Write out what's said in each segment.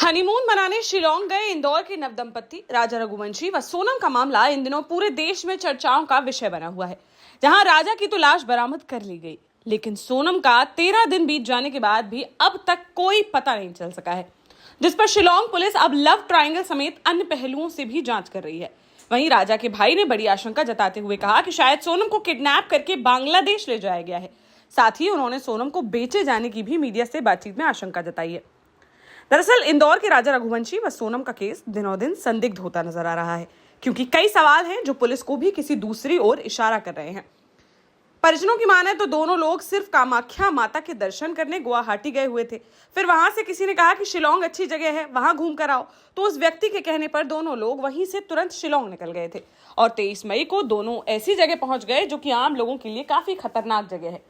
Honeymoon मनाने शिलोंग गए इंदौर के नवदंपति राजा रघुवंशी व सोनम का मामला इन दिनों पूरे देश में चर्चाओं का विषय बना हुआ है। जहां राजा की तो लाश बरामद कर ली गई, लेकिन सोनम का 13 दिन बीत जाने के बाद भी अब तक कोई पता नहीं चल सका है, जिस पर शिलोंग पुलिस अब लव ट्रायंगल समेत अन्य पहलुओं से भी जांच कर रही है। वहीं राजा के भाई ने बड़ी आशंका जताते हुए कहा कि शायद सोनम को किडनैप करके बांग्लादेश ले जाया गया है। साथ ही उन्होंने सोनम को बेचे जाने की भी मीडिया से बातचीत में आशंका जताई है। दरअसल इंदौर के राजा रघुवंशी व सोनम का केस दिनों दिन संदिग्ध होता नजर आ रहा है, क्योंकि कई सवाल हैं जो पुलिस को भी किसी दूसरी ओर इशारा कर रहे हैं। परिजनों की माने तो दोनों लोग सिर्फ कामाख्या माता के दर्शन करने गुवाहाटी गए हुए थे। फिर वहां से किसी ने कहा कि शिलोंग अच्छी जगह है, वहां घूम कर आओ, तो उस व्यक्ति के कहने पर दोनों लोग वहीं से तुरंत शिलोंग निकल गए थे और 23 मई को दोनों ऐसी जगह पहुंच गए जो कि आम लोगों के लिए काफी खतरनाक जगह है।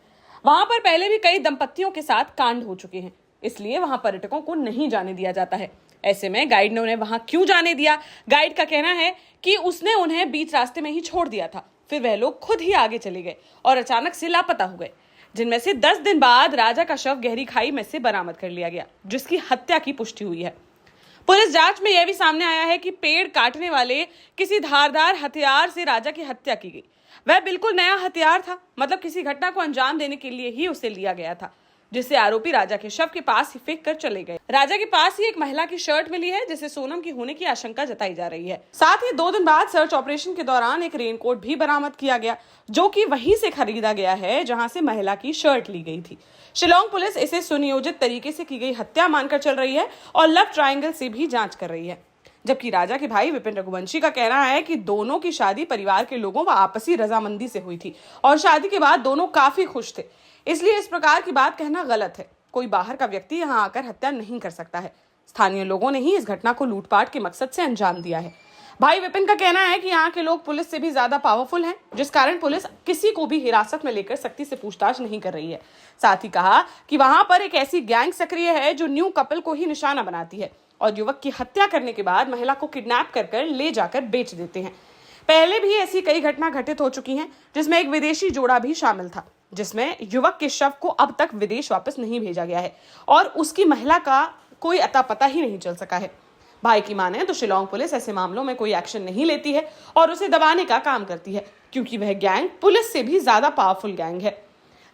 वहां पर पहले भी कई दंपतियों के साथ कांड हो चुके हैं, इसलिए वहां पर्यटकों को नहीं जाने दिया जाता है। ऐसे में गाइड ने उन्हें वहां क्यों जाने दिया? गाइड का कहना है कि उसने उन्हें बीच रास्ते में ही छोड़ दिया था, फिर वह लोग खुद ही आगे चले गए और अचानक से लापता हो गए, जिनमें से 10 दिन बाद राजा का शव गहरी खाई में से बरामद कर लिया गया, जिसकी हत्या की पुष्टि हुई है। पुलिस जांच में यह भी सामने आया है कि पेड़ काटने वाले किसी धारदार हथियार से राजा की हत्या की गई। वह बिल्कुल नया हथियार था, मतलब किसी घटना को अंजाम देने के लिए ही उसे लिया गया था, जिसे आरोपी राजा के शव के पास ही फेंक कर चले गए। राजा के पास ही एक महिला की शर्ट मिली है, जिसे सोनम की होने की आशंका जताई जा रही है। साथ ही 2 दिन बाद सर्च ऑपरेशन के दौरान एक रेनकोट भी बरामद किया गया, जो कि वहीं से खरीदा गया है जहां से महिला की शर्ट ली गई थी। शिलोंग पुलिस इसे सुनियोजित तरीके से की गई हत्या मानकर चल रही है और लव ट्रायंगल से भी जांच कर रही है। जबकि राजा के भाई विपिन रघुवंशी का कहना है कि दोनों की शादी परिवार के लोगों व आपसी रजामंदी से हुई थी और शादी के बाद दोनों काफी खुश थे, इसलिए इस प्रकार की बात कहना गलत है। कोई बाहर का व्यक्ति यहां आकर हत्या नहीं कर सकता है। स्थानीय लोगों ने ही इस घटना को लूटपाट के मकसद से अंजाम दिया है। भाई विपिन का कहना है कि यहाँ के लोग पुलिस से भी ज्यादा पावरफुल हैं, जिस कारण पुलिस किसी को भी हिरासत में लेकर सख्ती से पूछताछ नहीं कर रही है। साथ ही कहा कि वहां पर एक ऐसी गैंग सक्रिय है जो न्यू कपल को ही निशाना बनाती है और युवक की हत्या करने के बाद महिला को किडनैप कर ले जाकर बेच देते हैं। पहले भी ऐसी कई घटना घटित हो चुकी हैं, जिसमें एक विदेशी जोड़ा भी शामिल था, जिसमें युवक के शव को अब तक विदेश वापस नहीं भेजा गया है और उसकी महिला का कोई अता पता ही नहीं चल सका है। भाई की माने तो शिलोंग पुलिस ऐसे मामलों में कोई एक्शन नहीं लेती है और उसे दबाने का काम करती है, क्योंकि वह गैंग पुलिस से भी ज्यादा पावरफुल गैंग है।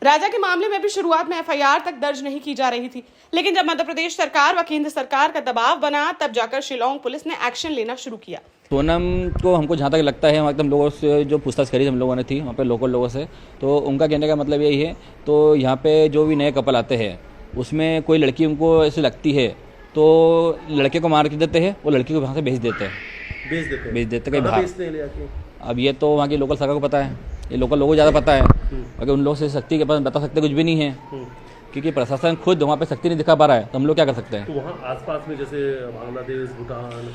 राजा के मामले में भी शुरुआत में एफआईआर तक दर्ज नहीं की जा रही थी, लेकिन जब मध्य प्रदेश सरकार व केंद्र सरकार का दबाव बना, तब जाकर शिलोंग पुलिस ने एक्शन लेना शुरू किया। सोनम को हमको जहाँ तक लगता है, एकदम लोगों से जो पूछताछ करी हम लोगों ने थी वहाँ पे लोकल लोगों से, तो उनका कहने का मतलब यही है, तो यहाँ पे जो भी नए कपल आते हैं उसमें कोई लड़की उनको ऐसे लगती है तो लड़के को मार के देते हैं, वो लड़की को वहाँ से भेज देते कहीं बाहर। अब ये तो वहाँ की लोकल सरकार को पता है, ये लोकल लोगों को ज़्यादा पता है, अगर उन लोगों से शक्ति के पास बता सकते कुछ भी नहीं है, क्योंकि प्रशासन खुद वहाँ पे शक्ति नहीं दिखा पा रहा है, तो हम लोग क्या कर सकते हैं। तो वहाँ आसपास में जैसे बांग्लादेश, भूटान,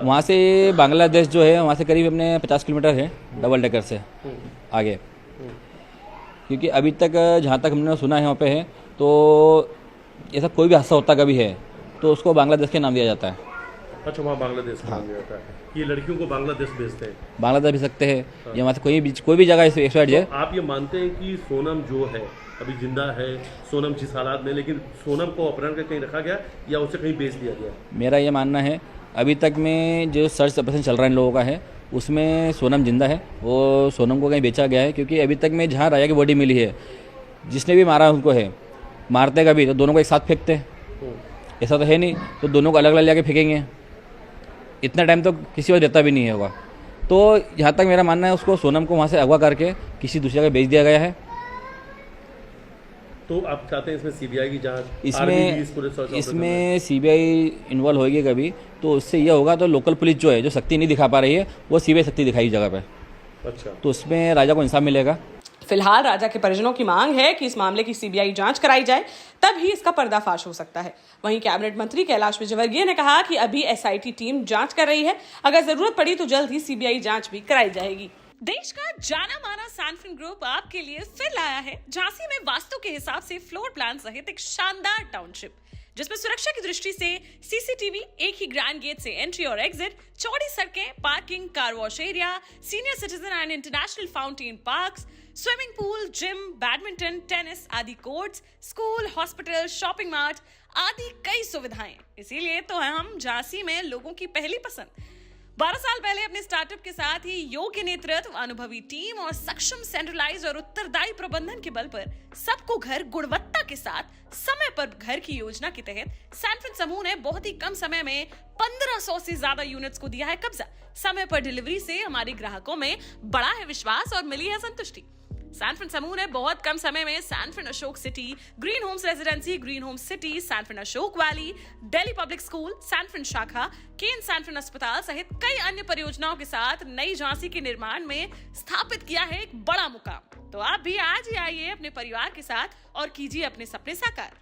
वहाँ से बांग्लादेश जो है वहाँ से करीब अपने 50 किलोमीटर है डबल डेकर से आगे, क्योंकि अभी तक जहाँ तक हमने सुना है वहाँ पे है, तो ऐसा कोई भी हादसा होता कभी है तो उसको बांग्लादेश के नाम दिया जाता है। अच्छा, वहाँ बांग्लादेश का नाम दिया जाता है। ये लड़कियों को बांग्लादेश भेजते हैं, बांग्लादेश भेज सकते हैं, या वहाँ से कोई भी जगह एक्सपाइड है। आप ये मानते हैं कि सोनम जो है अभी जिंदा है, सोनम जिस हालात में, लेकिन सोनम को अपहरण कर कहीं रखा गया या उसे कहीं बेच दिया गया? मेरा ये मानना है, अभी तक में जो सर्च ऑपरेशन चल रहा है इन लोगों का है, उसमें सोनम जिंदा है, वो सोनम को कहीं बेचा गया है, क्योंकि अभी तक में जहाँ राजा की बॉडी मिली है, जिसने भी मारा उनको है, मारते कभी तो दोनों को एक साथ फेंकते हैं, ऐसा तो है नहीं, तो दोनों को अलग अलग जाके फेंकेंगे, इतना टाइम तो किसी को देता भी नहीं होगा। तो यहाँ तक मेरा मानना है, उसको सोनम को वहाँ से अगवा करके किसी दूसरी जगह बेच दिया गया है। तो आप चाहते हैं इसमें सीबीआई की जांच, इसमें सीबीआई इन्वॉल्व होगी कभी, तो उससे यह होगा, तो लोकल पुलिस जो है, जो शक्ति नहीं दिखा पा रही है, वो सीबीआई शक्ति दिखाई जगह पे। अच्छा, तो उसमें राजा को इंसाफ मिलेगा। फिलहाल राजा के परिजनों की मांग है कि इस मामले की सीबीआई जांच कराई जाए, तब ही इसका पर्दाफाश हो सकता है। वहीं कैबिनेट मंत्री कैलाश विजयवर्गीय ने कहा कि अभी एसआईटी टीम जांच कर रही है, अगर जरूरत पड़ी तो जल्द ही सीबीआई जांच भी कराई जाएगी। देश का जाना माना सैनफिन ग्रुप आपके लिए फिर लाया है झांसी में वास्तु के हिसाब से फ्लोर प्लान सहित एक शानदार टाउनशिप, जिसमें सुरक्षा की दृष्टि से सीसीटीवी, एक ही ग्रैंड गेट से एंट्री और एग्जिट, चौड़ी सड़कें, parking, car wash area, senior citizen and international fountain parks, swimming pool, gym, badminton, tennis आदि courts, school, hospital, shopping mart आदि कई सुविधाएं। इसीलिए तो हम झांसी में लोगों की पहली पसंद। 12 साल पहले अपने स्टार्टअप के साथ ही योग्य नेतृत्व, अनुभवी टीम और सक्षम सेंट्रलाइज और उत्तरदायी प्रबंधन के बल पर सबको घर गुणवत्ता के साथ समय पर घर की योजना के तहत सैनफिन समूह ने बहुत ही कम समय में 1500 से ज्यादा यूनिट्स को दिया है कब्जा। समय पर डिलीवरी से हमारे ग्राहकों में बड़ा है विश्वास और मिली है संतुष्टि। सैनफिन समूह ने बहुत कम समय में Sanfin Ashok city, green homes residency, green homes city, Sanfin Ashok valley, Delhi public school, Sanfin शाखा, केन सैनफिन अस्पताल सहित कई अन्य परियोजनाओं के साथ नई झांसी के निर्माण में स्थापित किया है एक बड़ा मुकाम। तो आप भी आज ही आइए अपने परिवार के साथ और कीजिए अपने सपने साकार।